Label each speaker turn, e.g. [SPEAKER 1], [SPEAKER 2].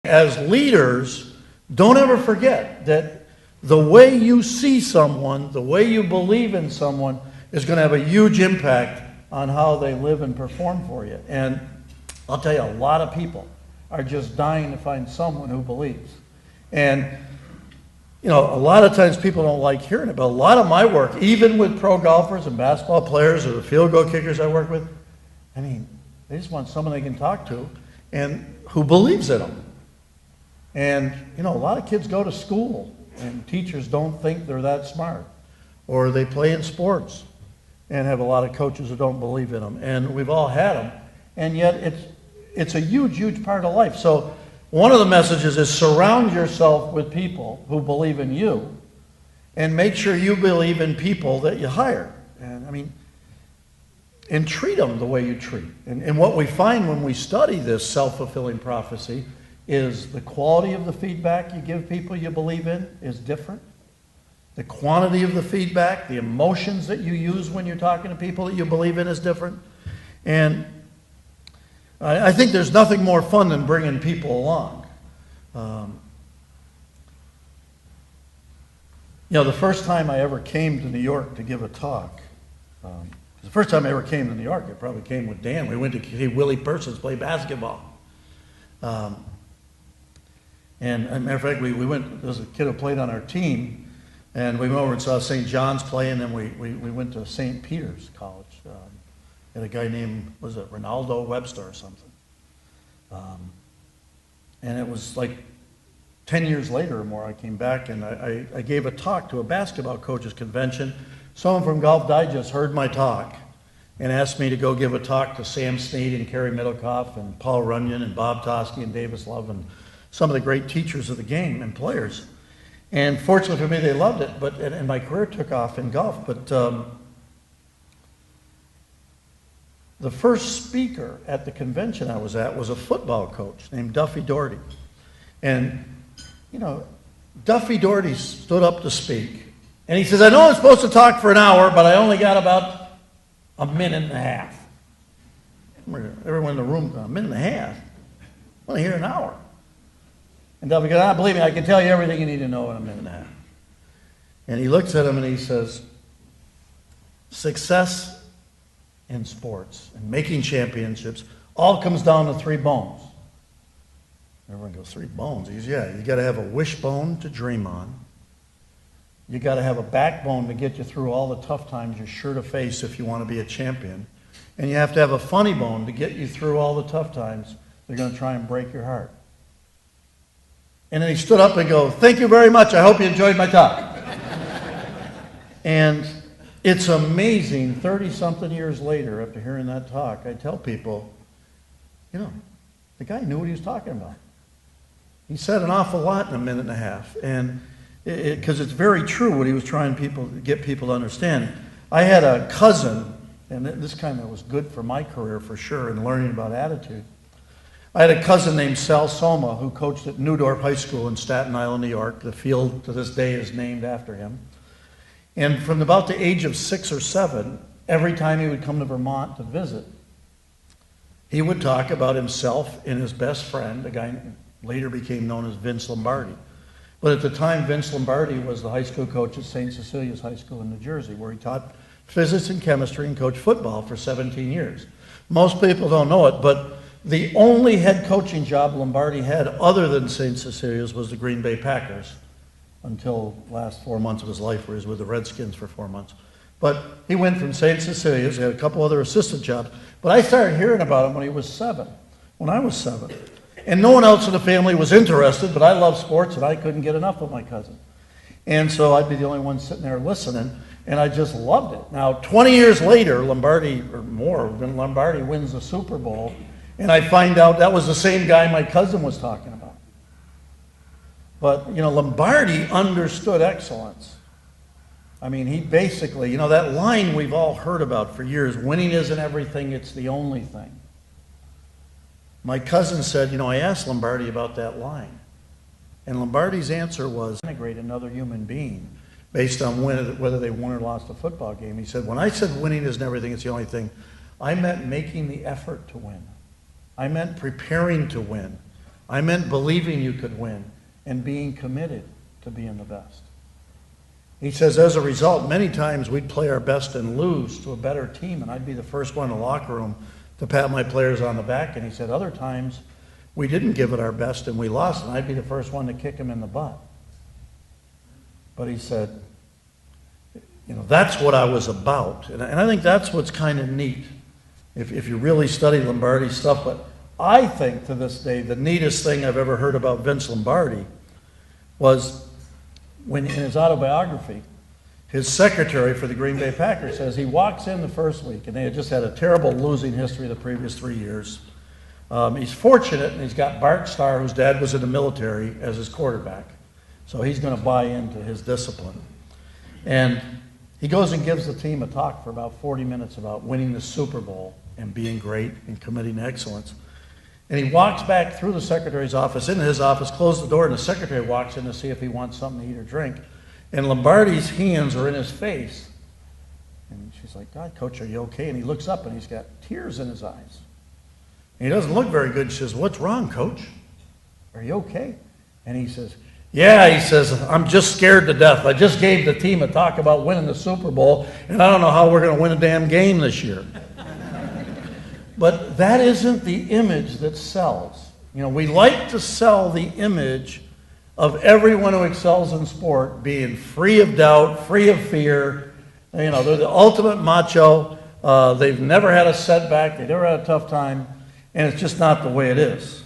[SPEAKER 1] As leaders, don't ever forget that the way you see someone, the way you believe in someone, is going to have a huge impact on how they live and perform for you. And I'll tell you, a lot of people are just dying to find someone who believes. And, you know, a lot of times people don't like hearing it, but a lot of my work, even with pro golfers and basketball players or the field goal kickers I work with, I mean, they just want someone they can talk to and who believes in them. And, you know, a lot of kids go to school and teachers don't think they're that smart. Or they play in sports and have a lot of coaches who don't believe in them. And we've all had them. And yet it's a huge, huge part of life. So one of the messages is surround yourself with people who believe in you and make sure you believe in people that you hire. And I mean, and treat them the way you treat. And what we find when we study this self-fulfilling prophecy is the quality of the feedback you give people you believe in is different. The quantity of the feedback, the emotions that you use when you're talking to people that you believe in is different. And I think there's nothing more fun than bringing people along. You know, the first time I ever came to New York to give a talk, the first time I ever came to New York, I probably came with Dan. We went to see Willie Persons play basketball. And as a matter of fact, we went, there was a kid who played on our team, and we went over and saw St. John's play, and then we went to St. Peter's College. Had a guy named, was it Ronaldo Webster or something? And it was like 10 years later or more, I came back and I gave a talk to a basketball coaches convention. Someone from Golf Digest heard my talk and asked me to go give a talk to Sam Snead and Kerry Middlecoff and Paul Runyon and Bob Toski and Davis Love and some of the great teachers of the game and players. And fortunately for me, they loved it, and my career took off in golf. But the first speaker at the convention I was at was a football coach named Duffy Doherty. And, you know, Duffy Doherty stood up to speak. And he says, I know I'm supposed to talk for an hour, but I only got about a minute and a half. Everyone in the room, a minute and a half? I want to hear an hour. And Duffy goes, believe me, I can tell you everything you need to know in a minute and a half. And he looks at him and he says, success in sports and making championships all comes down to 3 bones. Everyone goes, 3 bones? He goes, yeah, you got to have a wishbone to dream on. You got to have a backbone to get you through all the tough times you're sure to face if you want to be a champion. And you have to have a funny bone to get you through all the tough times they're going to try and break your heart. And then he stood up and go, thank you very much. I hope you enjoyed my talk. And it's amazing, 30-something years later, after hearing that talk, I tell people, you know, the guy knew what he was talking about. He said an awful lot in a minute and a half. And because it's very true what he was trying to get people to understand. I had a cousin, and this kind of was good for my career for sure in learning about attitude. I had a cousin named Sal Soma who coached at Newdorf High School in Staten Island, New York. The field to this day is named after him. And from about the age of 6 or 7, every time he would come to Vermont to visit, he would talk about himself and his best friend, a guy who later became known as Vince Lombardi. But at the time, Vince Lombardi was the high school coach at St. Cecilia's High School in New Jersey, where he taught physics and chemistry and coached football for 17 years. Most people don't know it, but the only head coaching job Lombardi had other than St. Cecilia's was the Green Bay Packers until the last 4 months of his life, where he was with the Redskins for 4 months. But he went from St. Cecilia's, he had a couple other assistant jobs. But I started hearing about him when he was 7, when I was 7. And no one else in the family was interested, but I loved sports and I couldn't get enough of my cousin. And so I'd be the only one sitting there listening, and I just loved it. Now, 20 years later, Lombardi wins the Super Bowl, and I find out that was the same guy my cousin was talking about. But, you know, Lombardi understood excellence. I mean, he basically, you know, that line we've all heard about for years, winning isn't everything, it's the only thing. My cousin said, you know, I asked Lombardi about that line. And Lombardi's answer was, integrate another human being based on whether they won or lost a football game. He said, when I said winning isn't everything, it's the only thing, I meant making the effort to win. I meant preparing to win. I meant believing you could win and being committed to being the best. He says, as a result, many times we'd play our best and lose to a better team, and I'd be the first one in the locker room to pat my players on the back. And he said, other times we didn't give it our best and we lost, and I'd be the first one to kick them in the butt. But he said, that's what I was about. And I think that's what's kind of neat if you really study Lombardi's stuff. But I think to this day, the neatest thing I've ever heard about Vince Lombardi was when in his autobiography, his secretary for the Green Bay Packers says he walks in the first week, and they had just had a terrible losing history the previous 3 years. He's fortunate, and he's got Bart Starr, whose dad was in the military, as his quarterback. So he's going to buy into his discipline. And he goes and gives the team a talk for about 40 minutes about winning the Super Bowl and being great and committing excellence. And he walks back through the secretary's office, into his office, closes the door, and the secretary walks in to see if he wants something to eat or drink. And Lombardi's hands are in his face. And she's like, God, Coach, are you okay? And he looks up, and he's got tears in his eyes. And he doesn't look very good. She says, what's wrong, Coach? Are you okay? And he says, yeah, he says, I'm just scared to death. I just gave the team a talk about winning the Super Bowl, and I don't know how we're going to win a damn game this year. But that isn't the image that sells. We like to sell the image of everyone who excels in sport being free of doubt, free of fear. They're the ultimate macho. They've never had a setback. They've never had a tough time. And it's just not the way it is.